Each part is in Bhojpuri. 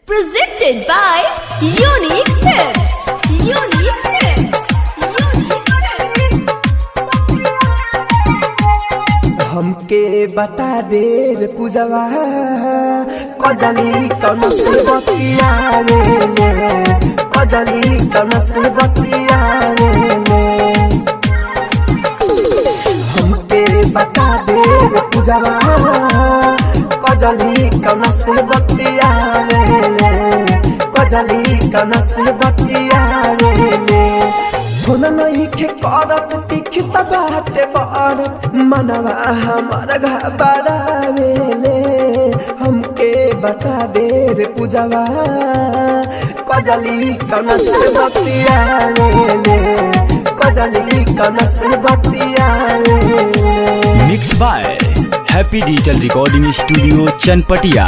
Presented by Unique Films. Unique Films. Unique Films. हमके बता दे रे पूजवा कजली कौन से बतिया रे कजली कौन से बतिया रे हमके बता दे रे पूजवा कजली कौन से बतिया रे कजली कौन से बतिया रे फोन नहीं के करत तीखी सबाते बारत मनवा हमारा घबरावेले हमके बता दे रे पूजवा कजली कौन से बतियावेले कजली कौन से बतियावेले। Mix by happy digital recording studio Chanpatia.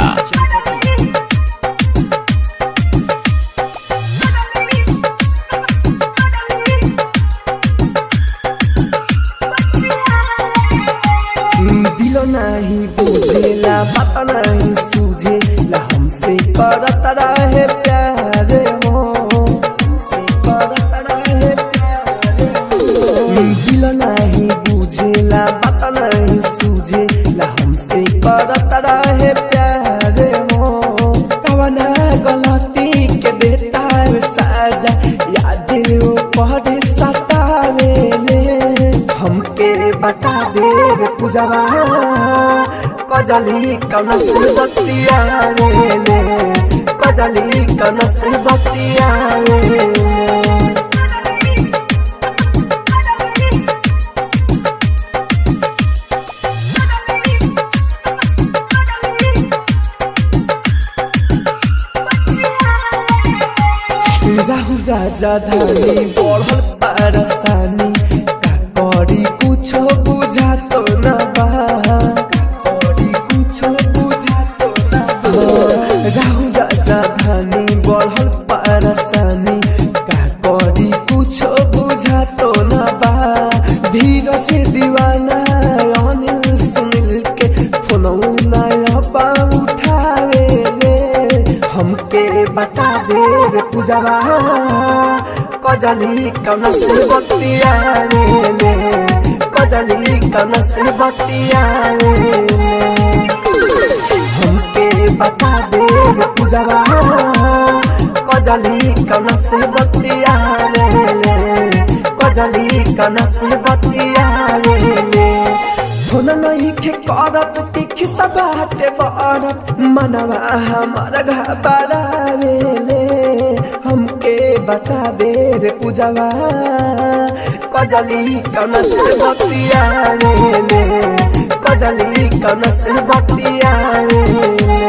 दिलो नहीं बुझेला बात नहीं सूझेला हमसे करत रहे प्यार हो हमसे करत रहे प्यार हो दिलो नहीं बुझेला बात नहीं सूझेला हमसे करत रहे प्यार हो कवना गलती के देता है साजा याद वो पढ़े सतावेले हमके बता दे रे पूजवा कजली कौन से बतियावेले कजली कौन से बतियावेले। राहु राजा धानी बढ़ल परेशानी का करी कुछो बुझा तो ना बा करी कुछो बुझा तो ना बा राहु राजा धानी बढ़ल परेशानी का करी कुछो बुझा तो ना बा धीरज दीवाना अनिल सुनील के फोनऊ ना उठावेले हमके बता दे रे पूजवा कजली कौन से बतियावेले कजली कौन से बतियावेले हमके बता दे रे पूजवा कजली कौन से बतियावेले कजली कौन से बतियावेले फोन नहीं के करत तीखी सबाते बारत मनवा हमारा घबरावेले हमके बता दे रे पूजवा कजली कौन से बतियावेले कजली कौन से बतियावेले।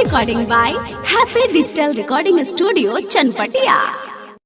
Recording by Happy Digital Recording Studio Chanpatia.